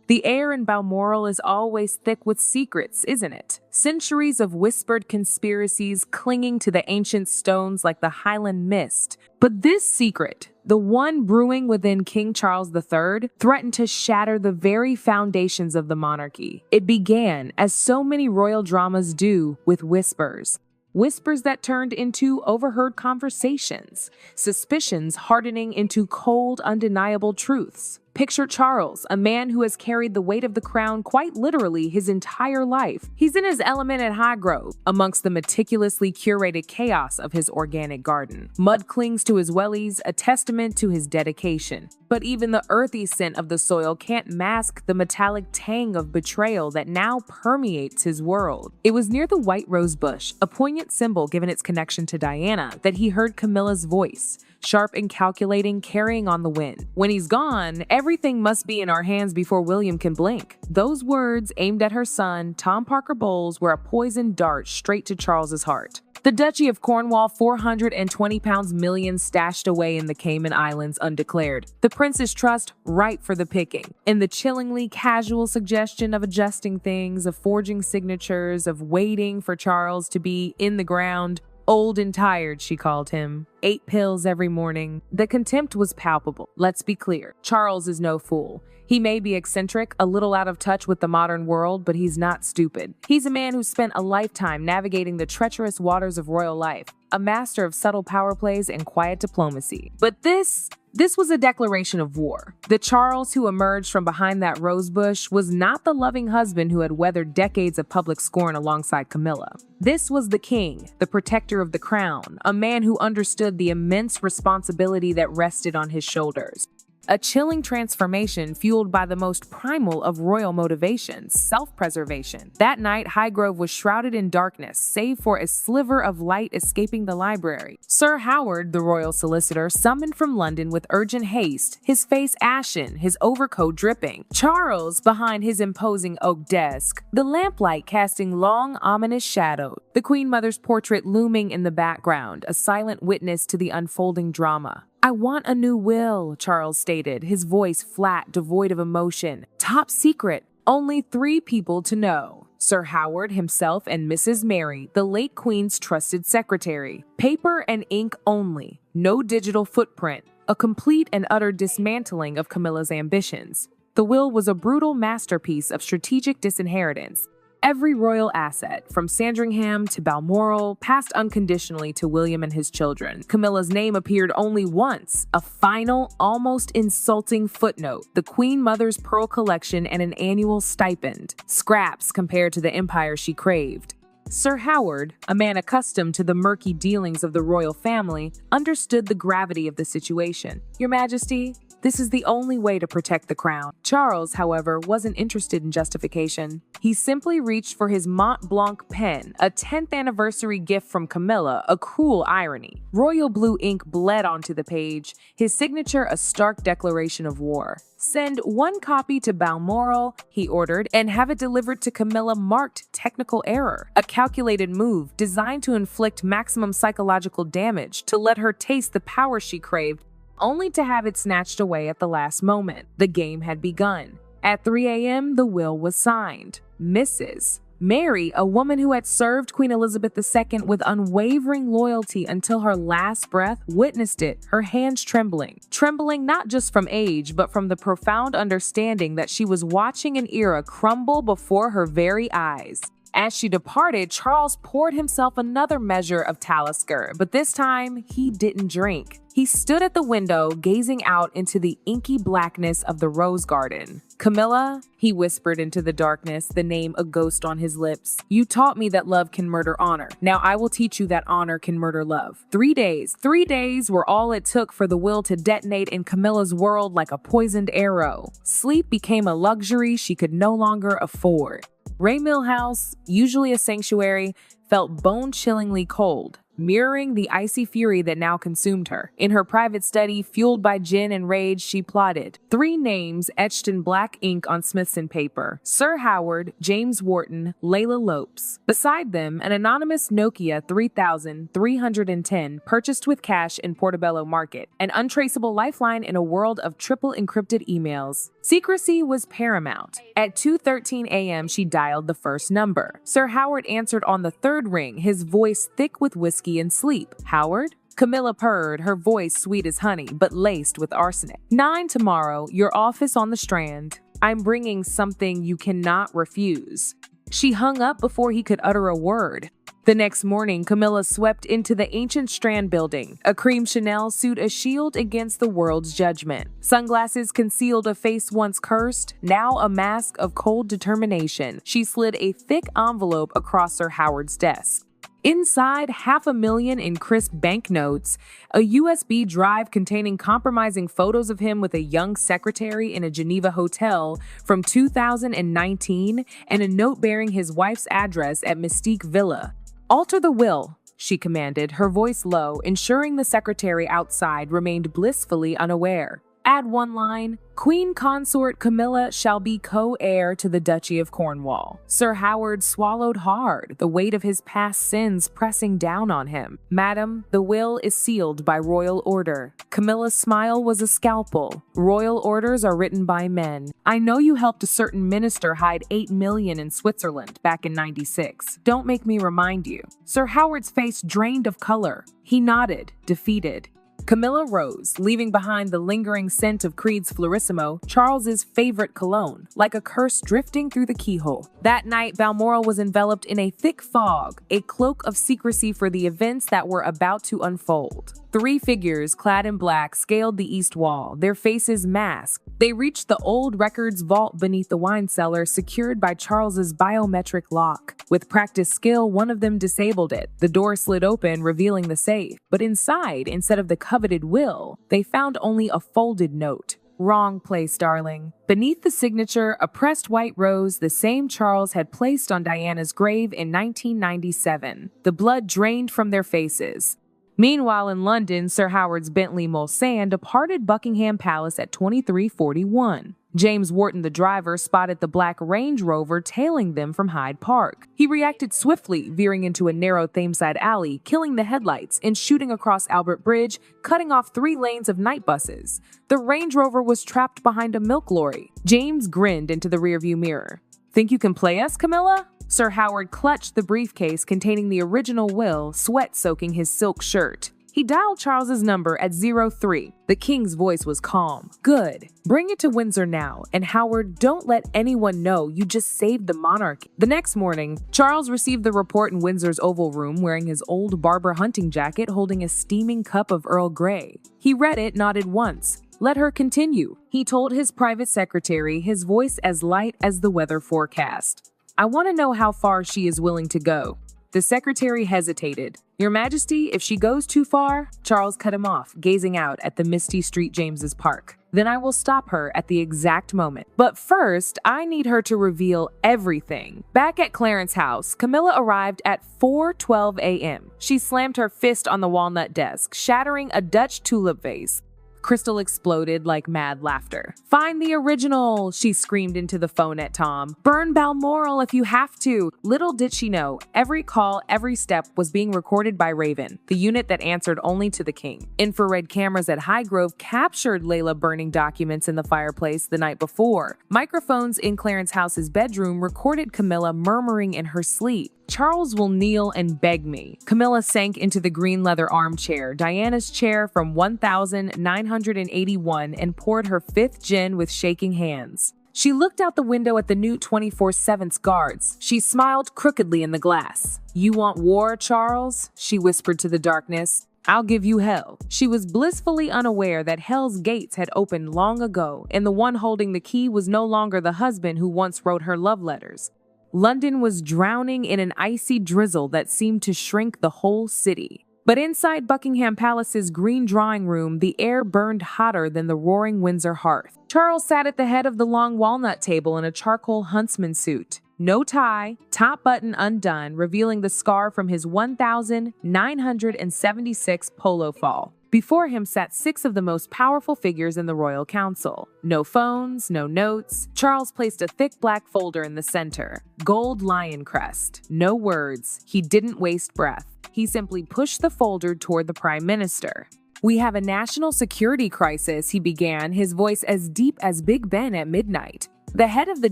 The air in Balmoral is always thick with secrets, isn't it? Centuries of whispered conspiracies clinging to the ancient stones like the Highland mist. But this secret, the one brewing within King Charles III, threatened to shatter the very foundations of the monarchy. It began, as so many royal dramas do, with whispers. Whispers that turned into overheard conversations, suspicions hardening into cold, undeniable truths. Picture Charles, a man who has carried the weight of the crown quite literally his entire life. He's in his element at Highgrove, amongst the meticulously curated chaos of his organic garden. Mud clings to his wellies, a testament to his dedication. But even the earthy scent of the soil can't mask the metallic tang of betrayal that now permeates his world. It was near the white rose bush, a poignant symbol given its connection to Diana, that he heard Camilla's voice. Sharp and calculating, carrying on the wind. When he's gone, everything must be in our hands before William can blink. Those words, aimed at her son, Tom Parker Bowles, were a poisoned dart straight to Charles's heart. The Duchy of Cornwall, 420 pounds million stashed away in the Cayman Islands undeclared. The prince's trust ripe for the picking. In the chillingly casual suggestion of adjusting things, of forging signatures, of waiting for Charles to be in the ground. Old and tired, she called him. 8 pills every morning. The contempt was palpable. Let's be clear. Charles is no fool. He may be eccentric, a little out of touch with the modern world, but he's not stupid. He's a man who spent a lifetime navigating the treacherous waters of royal life, a master of subtle power plays and quiet diplomacy. But this was a declaration of war. The Charles who emerged from behind that rosebush was not the loving husband who had weathered decades of public scorn alongside Camilla. This was the king, the protector of the crown, a man who understood the immense responsibility that rested on his shoulders. A chilling transformation fueled by the most primal of royal motivations, self-preservation. That night, Highgrove was shrouded in darkness, save for a sliver of light escaping the library. Sir Howard, the royal solicitor, summoned from London with urgent haste, his face ashen, his overcoat dripping. Charles, behind his imposing oak desk, the lamplight casting long, ominous shadows. The Queen Mother's portrait looming in the background, a silent witness to the unfolding drama. "I want a new will," Charles stated, his voice flat, devoid of emotion. "Top secret. Only 3 people to know. Sir Howard himself and Mrs. Mary, the late Queen's trusted secretary. Paper and ink only. No digital footprint. A complete and utter dismantling of Camilla's ambitions." The will was a brutal masterpiece of strategic disinheritance. Every royal asset, from Sandringham to Balmoral, passed unconditionally to William and his children. Camilla's name appeared only once, a final, almost insulting footnote, the Queen Mother's pearl collection and an annual stipend. Scraps compared to the empire she craved. Sir Howard, a man accustomed to the murky dealings of the royal family, understood the gravity of the situation. "Your Majesty, this is the only way to protect the crown." Charles, however, wasn't interested in justification. He simply reached for his Mont Blanc pen, a 10th anniversary gift from Camilla, a cruel irony. Royal blue ink bled onto the page, his signature a stark declaration of war. "Send 1 copy to Balmoral," he ordered, "and have it delivered to Camilla marked technical error." A calculated move designed to inflict maximum psychological damage, to let her taste the power she craved, only to have it snatched away at the last moment. The game had begun. At 3 a.m., the will was signed. Mrs. Mary, a woman who had served Queen Elizabeth II with unwavering loyalty until her last breath, witnessed it, her hands trembling. Trembling not just from age, but from the profound understanding that she was watching an era crumble before her very eyes. As she departed, Charles poured himself another measure of Talisker, but this time he didn't drink. He stood at the window, gazing out into the inky blackness of the rose garden. "Camilla," he whispered into the darkness, the name a ghost on his lips. "You taught me that love can murder honor. Now I will teach you that honor can murder love." 3 days were all it took for the will to detonate in Camilla's world like a poisoned arrow. Sleep became a luxury she could no longer afford. Raymill House, usually a sanctuary, felt bone-chillingly cold, mirroring the icy fury that now consumed her. In her private study, fueled by gin and rage, she plotted. 3 names etched in black ink on Smithson paper: Sir Howard, James Wharton, Layla Lopes. Beside them, an anonymous Nokia 3310 purchased with cash in Portobello Market, an untraceable lifeline in a world of triple encrypted emails. Secrecy was paramount. At 2:13 a.m., she dialed the first number. Sir Howard answered on the third ring, his voice thick with whiskey and sleep. "Howard?" Camilla purred, her voice sweet as honey, but laced with arsenic. "9 tomorrow, your office on the Strand. I'm bringing something you cannot refuse." She hung up before he could utter a word. The next morning, Camilla swept into the ancient Strand building. A cream Chanel suit a shield against the world's judgment. Sunglasses concealed a face once cursed, now a mask of cold determination. She slid a thick envelope across Sir Howard's desk. Inside, $500,000 in crisp banknotes, a USB drive containing compromising photos of him with a young secretary in a Geneva hotel from 2019, and a note bearing his wife's address at Mystique Villa. "Alter the will," she commanded, her voice low, ensuring the secretary outside remained blissfully unaware. Add one line, "Queen Consort Camilla shall be co-heir to the Duchy of Cornwall." Sir Howard swallowed hard, the weight of his past sins pressing down on him. "Madam, the will is sealed by royal order." Camilla's smile was a scalpel. "Royal orders are written by men. I know you helped a certain minister hide $8 million in Switzerland back in '96. Don't make me remind you." Sir Howard's face drained of color. He nodded, defeated. Camilla rose, leaving behind the lingering scent of Creed's Florissimo, Charles's favorite cologne, like a curse drifting through the keyhole. That night, Balmoral was enveloped in a thick fog, a cloak of secrecy for the events that were about to unfold. 3 figures, clad in black, scaled the east wall, their faces masked. They reached the old records vault beneath the wine cellar, secured by Charles's biometric lock. With practiced skill, one of them disabled it. The door slid open, revealing the safe. But inside, instead of the coveted will, they found only a folded note. "Wrong place, darling." Beneath the signature, a pressed white rose, the same Charles had placed on Diana's grave in 1997. The blood drained from their faces. Meanwhile, in London, Sir Howard's Bentley Mulsanne departed Buckingham Palace at 23:41. James Wharton, the driver, spotted the black Range Rover tailing them from Hyde Park. He reacted swiftly, veering into a narrow Thameside alley, killing the headlights, and shooting across Albert Bridge, cutting off 3 lanes of night buses. The Range Rover was trapped behind a milk lorry. James grinned into the rearview mirror. "Think you can play us, Camilla?" Sir Howard clutched the briefcase containing the original will, sweat soaking his silk shirt. He dialed Charles's number at 03. The king's voice was calm. "Good. Bring it to Windsor now. And Howard, don't let anyone know you just saved the monarchy." The next morning, Charles received the report in Windsor's Oval Room wearing his old barber hunting jacket, holding a steaming cup of Earl Grey. He read it, nodded once. "Let her continue," he told his private secretary, his voice as light as the weather forecast. "I want to know how far she is willing to go." The secretary hesitated. "Your Majesty, if she goes too far," Charles cut him off, gazing out at the misty St. James's Park. "Then I will stop her at the exact moment. But first, I need her to reveal everything." Back at Clarence House, Camilla arrived at 4:12 a.m. She slammed her fist on the walnut desk, shattering a Dutch tulip vase. Crystal exploded like mad laughter. "Find the original," she screamed into the phone at Tom. "Burn Balmoral if you have to." Little did she know, every call, every step was being recorded by Raven, the unit that answered only to the king. Infrared cameras at Highgrove captured Layla burning documents in the fireplace the night before. Microphones in Clarence House's bedroom recorded Camilla murmuring in her sleep. "Charles will kneel and beg me." Camilla sank into the green leather armchair, Diana's chair from 1981, and poured her 5th gin with shaking hands. She looked out the window at the new 24/7's guards. She smiled crookedly in the glass. "You want war, Charles?" she whispered to the darkness. "I'll give you hell." She was blissfully unaware that hell's gates had opened long ago, and the one holding the key was no longer the husband who once wrote her love letters. London was drowning in an icy drizzle that seemed to shrink the whole city. But inside Buckingham Palace's green drawing room, the air burned hotter than the roaring Windsor hearth. Charles sat at the head of the long walnut table in a charcoal huntsman suit. No tie, top button undone, revealing the scar from his 1976 polo fall. Before him sat 6 of the most powerful figures in the royal council. No phones, no notes. Charles placed a thick black folder in the center. Gold lion crest. No words. He didn't waste breath. He simply pushed the folder toward the prime minister. "We have a national security crisis," he began, his voice as deep as Big Ben at midnight. "The head of the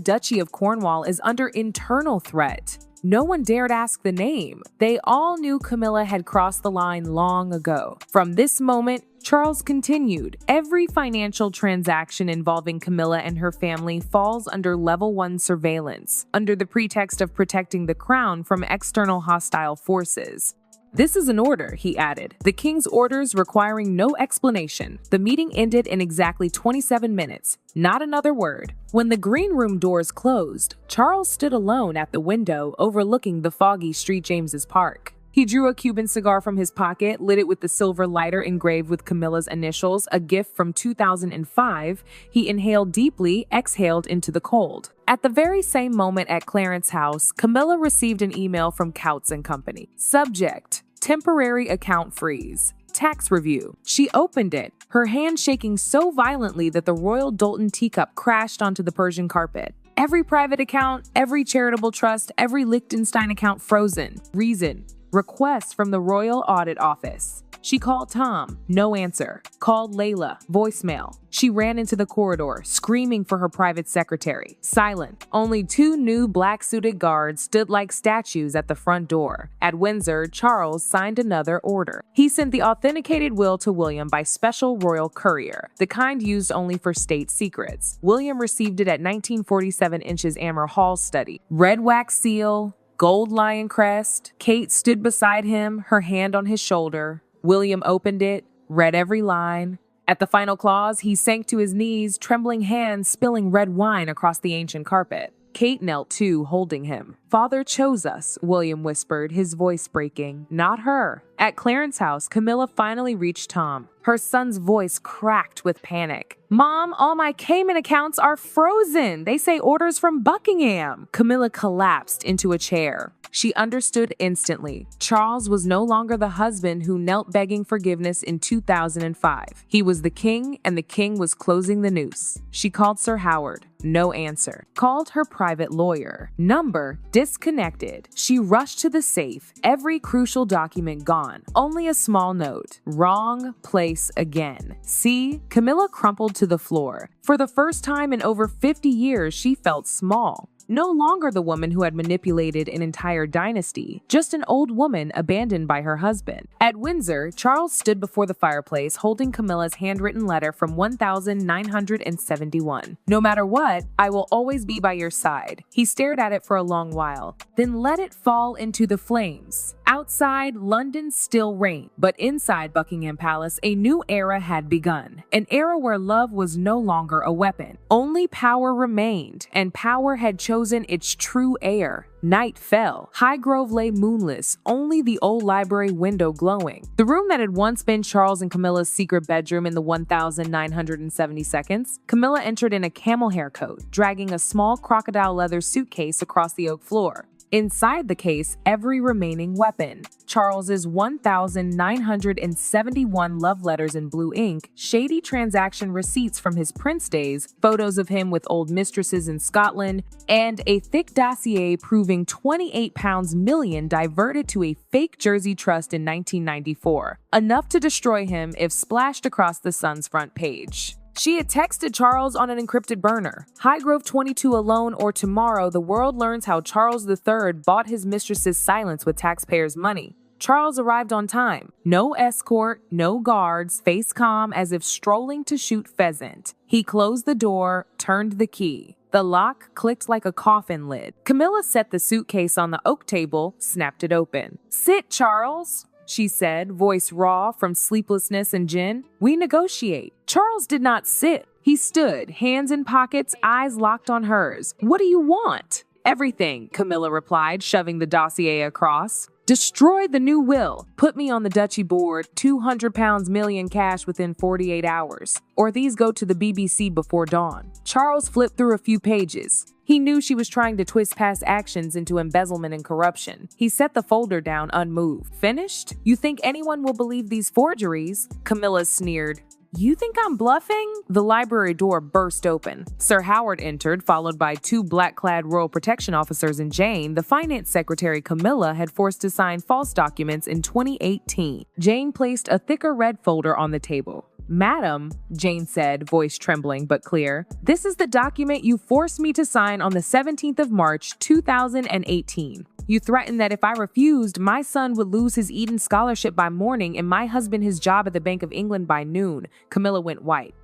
Duchy of Cornwall is under internal threat." No one dared ask the name. They all knew Camilla had crossed the line long ago. From this moment, Charles continued, "Every financial transaction involving Camilla and her family falls under Level 1 surveillance, under the pretext of protecting the crown from external hostile forces." "This is an order," he added. "The king's orders requiring no explanation." The meeting ended in exactly 27 minutes. Not another word. When the green room doors closed, Charles stood alone at the window overlooking the foggy St. James's Park. He drew a Cuban cigar from his pocket, lit it with the silver lighter engraved with Camilla's initials, a gift from 2005. He inhaled deeply, exhaled into the cold. At the very same moment at Clarence House, Camilla received an email from Coutts and Company. Subject: temporary account freeze. Tax review. She opened it, her hand shaking so violently that the Royal Doulton teacup crashed onto the Persian carpet. Every private account, every charitable trust, every Liechtenstein account frozen. Reason: request from the Royal Audit Office. She called Tom. No answer. Called Layla. Voicemail. She ran into the corridor, screaming for her private secretary. Silent. Only two new black-suited guards stood like statues at the front door. At Windsor, Charles signed another order. He sent the authenticated will to William by special royal courier, the kind used only for state secrets. William received it at 1947 inches Amber Hall study. Red wax seal, gold lion crest. Kate stood beside him, her hand on his shoulder. William opened it, read every line. At the final clause, he sank to his knees, trembling hands spilling red wine across the ancient carpet. Kate knelt too, holding him. "Father chose us," William whispered, his voice breaking. "Not her." At Clarence House, Camilla finally reached Tom. Her son's voice cracked with panic. "Mom, all my Cayman accounts are frozen. They say orders from Buckingham." Camilla collapsed into a chair. She understood instantly. Charles was no longer the husband who knelt begging forgiveness in 2005. He was the king, and the king was closing the noose. She called Sir Howard. No answer. Called her private lawyer. Number disconnected. She rushed to the safe. Every crucial document gone. Only a small note. Wrong place again. See? Camilla crumpled to the floor. For the first time in over 50 years, she felt small. No longer the woman who had manipulated an entire dynasty, just an old woman abandoned by her husband. At Windsor, Charles stood before the fireplace holding Camilla's handwritten letter from 1971. "No matter what, I will always be by your side." He stared at it for a long while, then let it fall into the flames. Outside, London still reigned, but inside Buckingham Palace, a new era had begun. An era where love was no longer a weapon. Only power remained, and power had chosen its true heir. Night fell. Highgrove lay moonless, only the old library window glowing. The room that had once been Charles and Camilla's secret bedroom in the 1970s. Camilla entered in a camel hair coat, dragging a small crocodile leather suitcase across the oak floor. Inside the case, every remaining weapon. Charles's 1971 love letters in blue ink, shady transaction receipts from his prince days, photos of him with old mistresses in Scotland, and a thick dossier proving £28 million diverted to a fake Jersey trust in 1994. Enough to destroy him if splashed across the Sun's front page. She had texted Charles on an encrypted burner. Highgrove 22 alone, or tomorrow the world learns how Charles III bought his mistress's silence with taxpayers' money. Charles arrived on time. No escort, no guards, face calm as if strolling to shoot pheasant. He closed the door, turned the key. The lock clicked like a coffin lid. Camilla set the suitcase on the oak table, snapped it open. "Sit, Charles," she said, voice raw from sleeplessness and gin. "We negotiate." Charles did not sit. He stood, hands in pockets, eyes locked on hers. "What do you want?" "Everything," Camilla replied, shoving the dossier across. "Destroy the new will. Put me on the duchy board, £200 million cash within 48 hours. Or these go to the BBC before dawn." Charles flipped through a few pages. He knew she was trying to twist past actions into embezzlement and corruption. He set the folder down unmoved. "Finished? You think anyone will believe these forgeries?" Camilla sneered. You think I'm bluffing? The library door burst open. Sir Howard entered, followed by two black-clad Royal Protection officers and Jane, the finance secretary Camilla had forced to sign false documents in 2018. Jane placed a thicker red folder on the table. "Madam," Jane said, voice trembling but clear, "this is the document you forced me to sign on the 17th of March, 2018. You threatened that if I refused, my son would lose his Eton scholarship by morning and my husband his job at the Bank of England by noon." Camilla went white.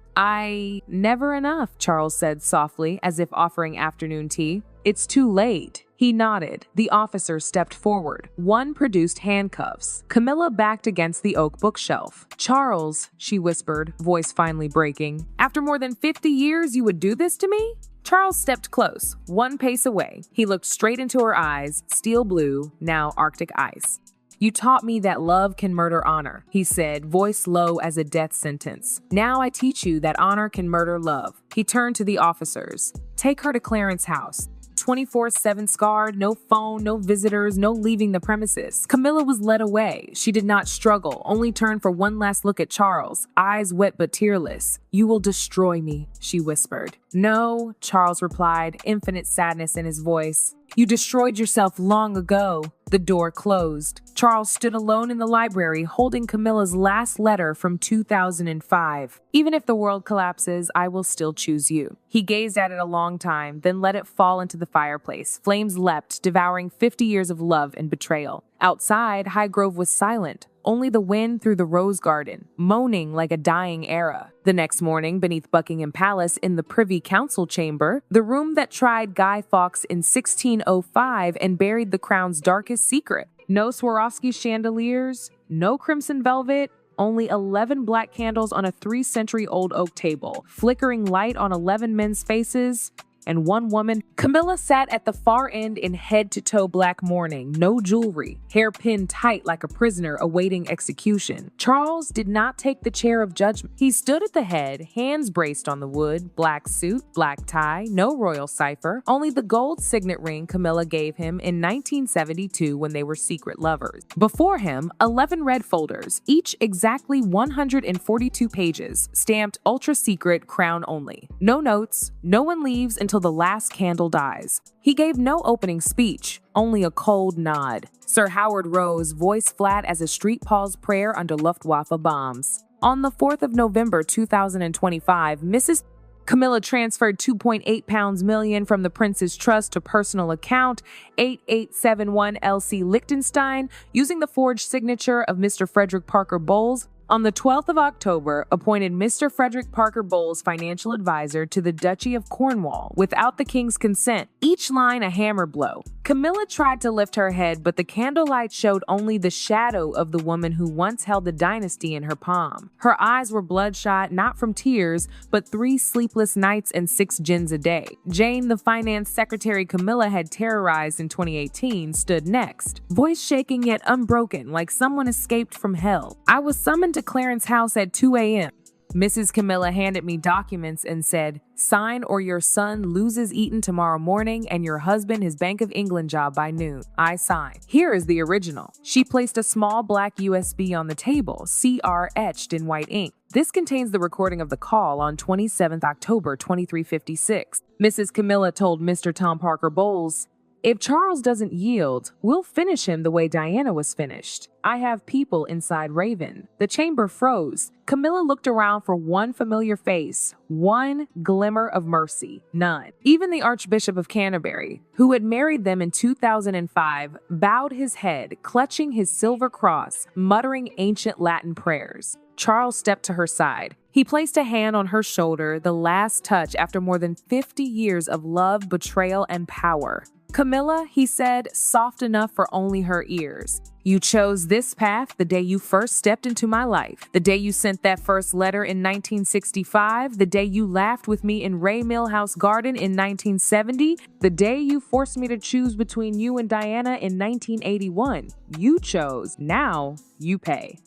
Never enough," Charles said softly, as if offering afternoon tea. "It's too late." He nodded. The officers stepped forward. One produced handcuffs. Camilla backed against the oak bookshelf. "Charles," she whispered, voice finally breaking, "after more than 50 years you would do this to me?" Charles stepped close, one pace away. He looked straight into her eyes, steel blue, now Arctic ice. "You taught me that love can murder honor," he said, voice low as a death sentence. "Now I teach you that honor can murder love." He turned to the officers. "Take her to Clarence House. 24/7 scarred, no phone, no visitors, no leaving the premises." Camilla was led away. She did not struggle, only turned for one last look at Charles, eyes wet but tearless. "You will destroy me," she whispered. "No," Charles replied, infinite sadness in his voice. "You destroyed yourself long ago." The door closed. Charles stood alone in the library, holding Camilla's last letter from 2005. "Even if the world collapses, I will still choose you." He gazed at it a long time, then let it fall into the fireplace. Flames leapt, devouring 50 years of love and betrayal. Outside, Highgrove was silent. Only the wind through the rose garden, moaning like a dying era. The next morning, beneath Buckingham Palace in the Privy Council chamber, the room that tried Guy Fawkes in 1605 and buried the crown's darkest secret. No Swarovski chandeliers, no crimson velvet, only 11 black candles on a 3-century-old oak table, flickering light on 11 men's faces, and one woman. Camilla sat at the far end in head-to-toe black mourning, no jewelry, hair pinned tight like a prisoner awaiting execution. Charles did not take the chair of judgment. He stood at the head, hands braced on the wood, black suit, black tie, no royal cipher, only the gold signet ring Camilla gave him in 1972 when they were secret lovers. Before him, 11 red folders, each exactly 142 pages, stamped ultra-secret, crown only. No notes, no one leaves until the last candle dies. He gave no opening speech, only a cold nod. Sir Howard rose, voice flat as a street paws prayer under Luftwaffe bombs. On the 4th of November 2025, Mrs. Camilla transferred 2.8 pounds million from the Prince's Trust to personal account 8871 LC Liechtenstein using the forged signature of Mr. Frederick Parker Bowles. On the 12th of October, appointed Mr. Frederick Parker Bowles financial advisor to the Duchy of Cornwall without the king's consent, each line a hammer blow. Camilla tried to lift her head, but the candlelight showed only the shadow of the woman who once held the dynasty in her palm. Her eyes were bloodshot, not from tears, but 3 sleepless nights and 6 gins a day. Jane, the finance secretary Camilla had terrorized in 2018, stood next, voice shaking yet unbroken, like someone escaped from hell. "I was summoned to Clarence House at 2 a.m. Mrs. Camilla handed me documents and said, 'Sign or your son loses Eton tomorrow morning and your husband his Bank of England job by noon.' I signed. Here is the original." She placed a small black USB on the table, CR etched in white ink. "This contains the recording of the call on 27th October 2356. Mrs. Camilla told Mr. Tom Parker Bowles, 'If Charles doesn't yield, we'll finish him the way Diana was finished. I have people inside Raven.'" The chamber froze. Camilla looked around for one familiar face, one glimmer of mercy. None. Even the Archbishop of Canterbury, who had married them in 2005, bowed his head, clutching his silver cross, muttering ancient Latin prayers. Charles stepped to her side. He placed a hand on her shoulder, the last touch after more than 50 years of love, betrayal, and power. "Camilla," he said, soft enough for only her ears, "you chose this path the day you first stepped into my life, the day you sent that first letter in 1965, the day you laughed with me in Ray Millhouse Garden in 1970, the day you forced me to choose between you and Diana in 1981. You chose. Now you pay."